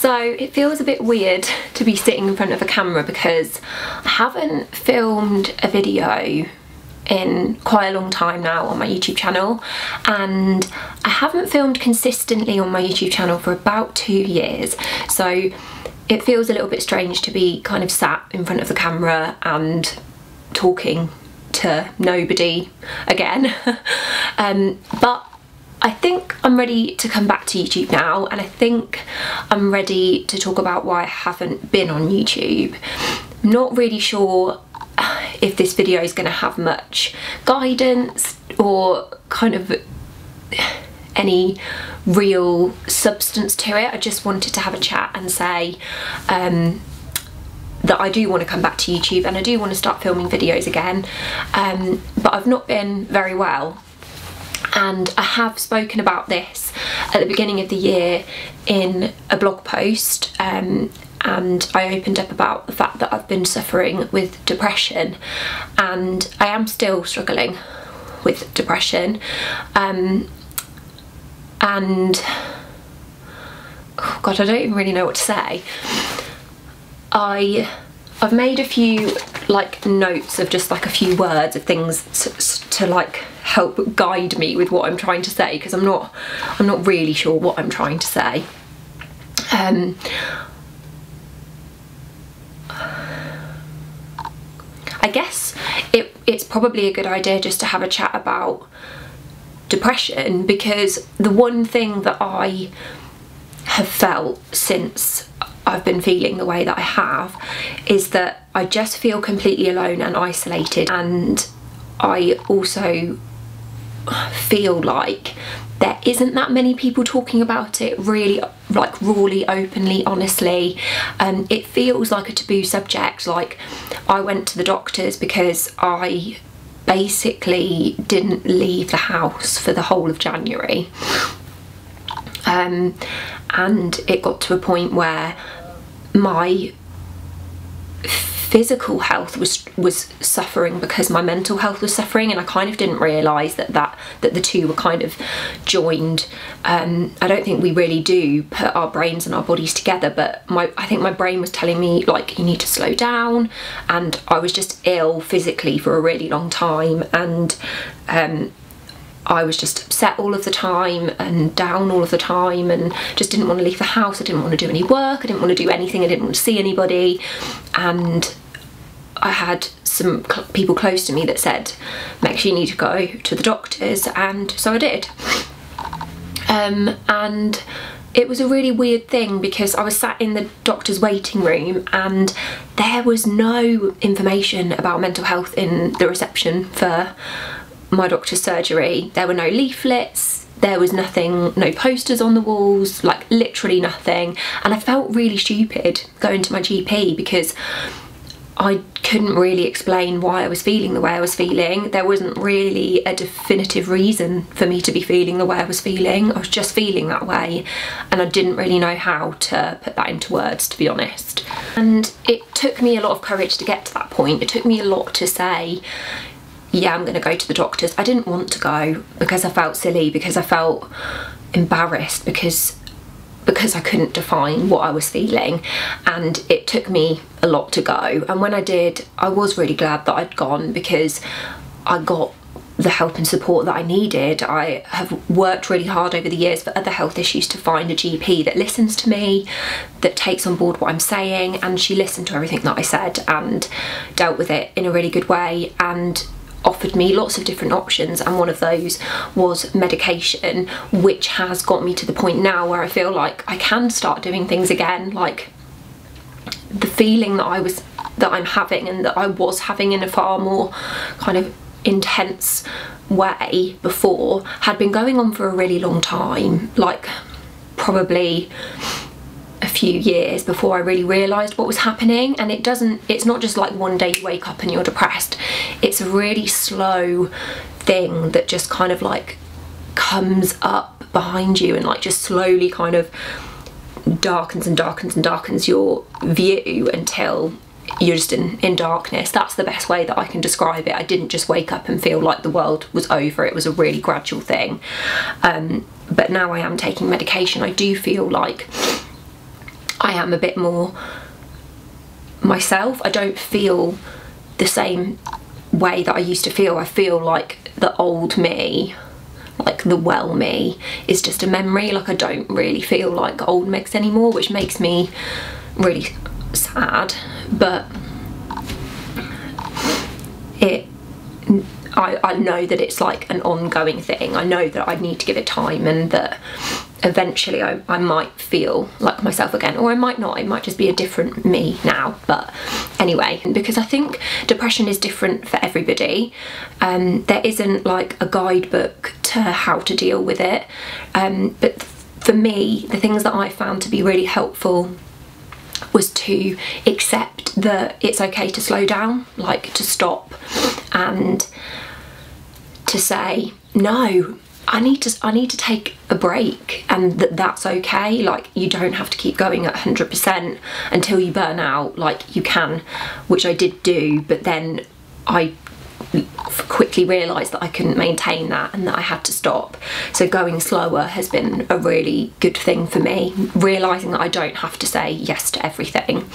So it feels a bit weird to be sitting in front of a camera because I haven't filmed a video in quite a long time now on my YouTube channel, and I haven't filmed consistently on my YouTube channel for about 2 years, so it feels a little bit strange to be kind of sat in front of the camera and talking to nobody again. But I think I'm ready to come back to YouTube now, and I think I'm ready to talk about why I haven't been on YouTube. I'm not really sure if this video is going to have much guidance or kind of any real substance to it. I just wanted to have a chat and say that I do want to come back to YouTube and I do want to start filming videos again, but I've not been very well. And I have spoken about this at the beginning of the year in a blog post, and I opened up about the fact that I've been suffering with depression, and I am still struggling with depression, and oh God, I don't even really know what to say. I've made a few like notes of just like a few words of things to like help guide me with what I'm trying to say, because I'm not really sure what I'm trying to say. I guess it's probably a good idea just to have a chat about depression, because the one thing that I have felt since I've been feeling the way that I have is that I just feel completely alone and isolated, and I also feel like there isn't that many people talking about it really, like rawly, openly, honestly. It feels like a taboo subject. Like, I went to the doctors because I basically didn't leave the house for the whole of January, and it got to a point where my physical health was suffering because my mental health was suffering, and I kind of didn't realise that the two were kind of joined. I don't think we really do put our brains and our bodies together, but I think my brain was telling me like, you need to slow down, and I was just ill physically for a really long time, and I was just upset all of the time and down all of the time, and just didn't want to leave the house. I didn't want to do any work, I didn't want to do anything, I didn't want to see anybody. And I had some people close to me that said, Mex, you need to go to the doctors, and so I did. And it was a really weird thing because I was sat in the doctor's waiting room and there was no information about mental health in the reception for my doctor's surgery. There were no leaflets, there was nothing, no posters on the walls, like literally nothing. And I felt really stupid going to my GP because I couldn't really explain why I was feeling the way I was feeling. There wasn't really a definitive reason for me to be feeling the way I was feeling. I was just feeling that way, and I didn't really know how to put that into words, to be honest. And it took me a lot of courage to get to that point. It took me a lot to say, yeah, I'm gonna go to the doctors. I didn't want to go because I felt silly, because I felt embarrassed, because I couldn't define what I was feeling, and it took me a lot to go. And when I did, I was really glad that I'd gone, because I got the help and support that I needed. I have worked really hard over the years for other health issues to find a GP that listens to me, that takes on board what I'm saying, and she listened to everything that I said and dealt with it in a really good way, and offered me lots of different options, and one of those was medication, which has got me to the point now where I feel like I can start doing things again. Like, the feeling that I'm having and that I was having in a far more kind of intense way before had been going on for a really long time, like probably a few years before I really realised what was happening. And it's not just like one day you wake up and you're depressed. It's a really slow thing that just kind of like comes up behind you and like just slowly kind of darkens and darkens and darkens your view until you're just in darkness. That's the best way that I can describe it. I didn't just wake up and feel like the world was over. It was a really gradual thing. But now I am taking medication. I do feel like I am a bit more myself. I don't feel the same way that I used to feel. I feel like the old me, like the well me, is just a memory. Like I don't really feel like old Megs anymore, which makes me really sad. But I know that it's like an ongoing thing. I know that I need to give it time, and that eventually I might feel like myself again, or I might not. It might just be a different me now. But anyway, because I think depression is different for everybody. There isn't like a guidebook to how to deal with it. But for me, the things that I found to be really helpful was to accept that it's okay to slow down, like to stop and to say, no, I need to take a break, and that's okay. Like you don't have to keep going at 100% until you burn out. Like you can, which I did do, but then I quickly realised that I couldn't maintain that and that I had to stop. So going slower has been a really good thing for me, realising that I don't have to say yes to everything.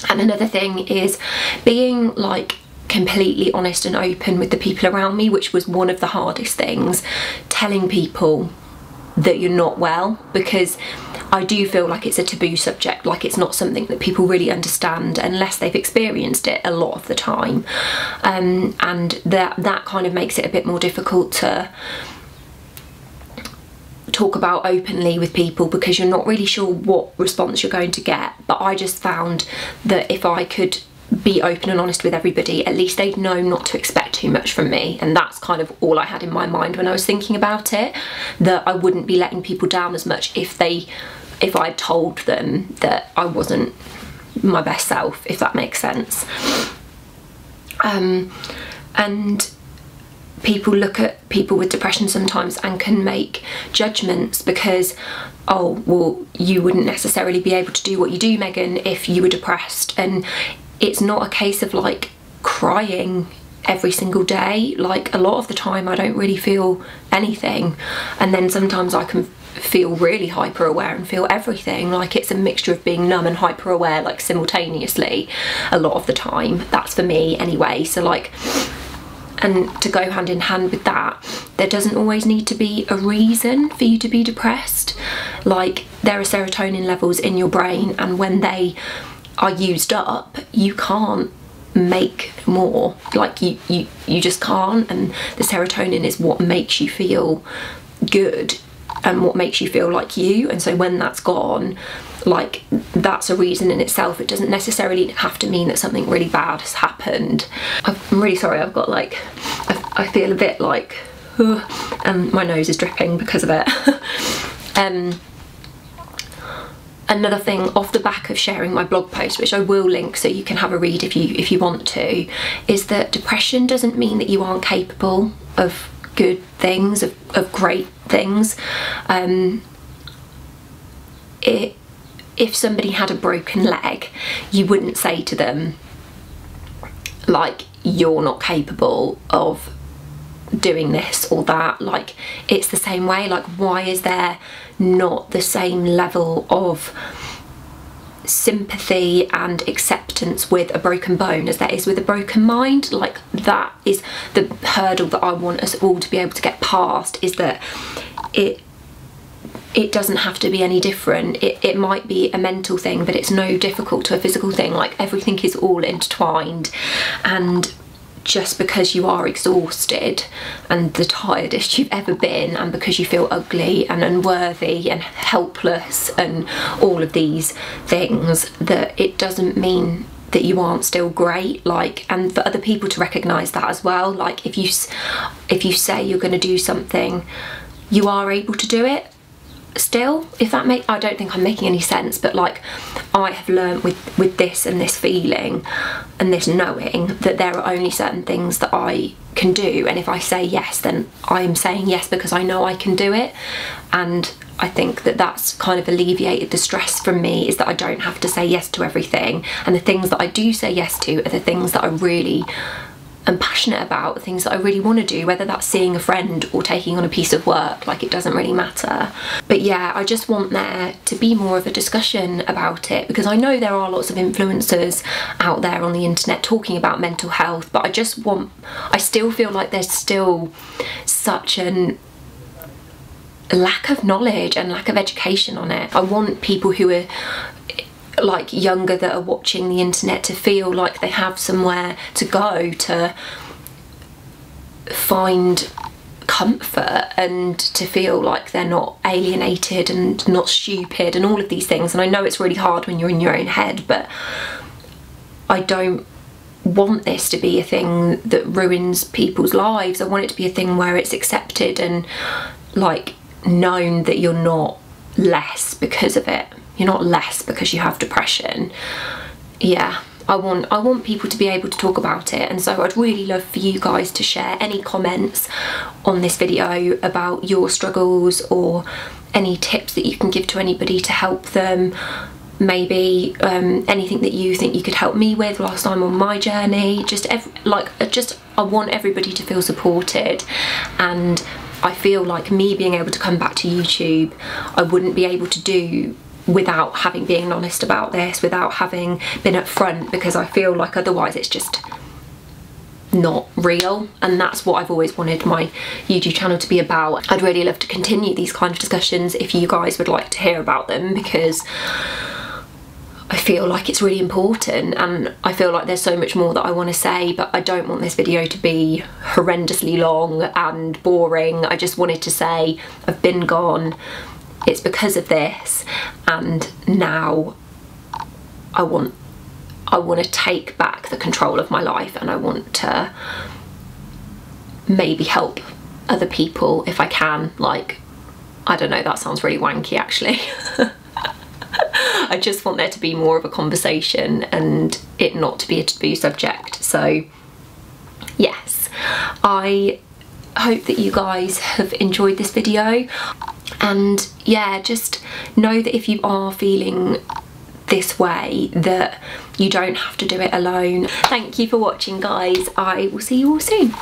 And another thing is being like completely honest and open with the people around me, which was one of the hardest things, telling people that you're not well, because I do feel like it's a taboo subject. Like it's not something that people really understand unless they've experienced it a lot of the time, and that kind of makes it a bit more difficult to talk about openly with people, because you're not really sure what response you're going to get. But I just found that if I could be open and honest with everybody, at least they'd know not to expect too much from me. And that's kind of all I had in my mind when I was thinking about it, that I wouldn't be letting people down as much if I told them that I wasn't my best self, if that makes sense. And people look at people with depression sometimes and can make judgments because, oh, well, you wouldn't necessarily be able to do what you do, Megan, if you were depressed. And it's not a case of like crying every single day. Like a lot of the time I don't really feel anything, and then sometimes I can feel really hyper aware and feel everything. Like it's a mixture of being numb and hyper aware, like simultaneously a lot of the time. That's for me anyway. So like, and to go hand in hand with that, there doesn't always need to be a reason for you to be depressed. Like there are serotonin levels in your brain, and when they are used up, you can't make more. Like you just can't. And the serotonin is what makes you feel good and what makes you feel like you. And so when that's gone, like that's a reason in itself. It doesn't necessarily have to mean that something really bad has happened. I'm really sorry, I've got like, I feel a bit like, and my nose is dripping because of it. Another thing off the back of sharing my blog post, which I will link so you can have a read if you want to, is that depression doesn't mean that you aren't capable of good things, of great things. If somebody had a broken leg, you wouldn't say to them like, you're not capable of doing this or that. Like it's the same way. Like why is there not the same level of sympathy and acceptance with a broken bone as there is with a broken mind? Like that is the hurdle that I want us all to be able to get past, is that it doesn't have to be any different. It might be a mental thing, but it's no difficult to a physical thing. Like everything is all intertwined, and just because you are exhausted and the tiredest you've ever been, and because you feel ugly and unworthy and helpless and all of these things, that it doesn't mean that you aren't still great. Like, and for other people to recognise that as well. Like if you say you're going to do something, you are able to do it still. If that I don't think I'm making any sense, but like I have learned with this and this feeling and this knowing that there are only certain things that I can do, and if I say yes, then I'm saying yes because I know I can do it. And I think that that's kind of alleviated the stress from me, is that I don't have to say yes to everything, and the things that I do say yes to are the things that I really am passionate about, things that I really want to do, whether that's seeing a friend or taking on a piece of work, like it doesn't really matter. But yeah, I just want there to be more of a discussion about it, because I know there are lots of influencers out there on the internet talking about mental health, but I still feel like there's still such an lack of knowledge and lack of education on it. I want people who are like younger that are watching the internet to feel like they have somewhere to go to find comfort, and to feel like they're not alienated and not stupid and all of these things. And I know it's really hard when you're in your own head, but I don't want this to be a thing that ruins people's lives. I want it to be a thing where it's accepted and like known that you're not less because of it. You're not less because you have depression. Yeah, I want people to be able to talk about it, and so I'd really love for you guys to share any comments on this video about your struggles, or any tips that you can give to anybody to help them. Maybe anything that you think you could help me with whilst I'm on my journey. I want everybody to feel supported, and I feel like me being able to come back to YouTube, I wouldn't be able to do without having been honest about this, without having been upfront, because I feel like otherwise it's just not real. And that's what I've always wanted my YouTube channel to be about. I'd really love to continue these kind of discussions if you guys would like to hear about them, because I feel like it's really important, and I feel like there's so much more that I want to say, but I don't want this video to be horrendously long and boring. I just wanted to say I've been gone, it's because of this, and now I want to take back the control of my life, and I want to maybe help other people if I can. Like, I don't know, that sounds really wanky actually. I just want there to be more of a conversation and it not to be a taboo subject. So yes, I hope that you guys have enjoyed this video, and yeah, just know that if you are feeling this way, that you don't have to do it alone. Thank you for watching, guys. I will see you all soon.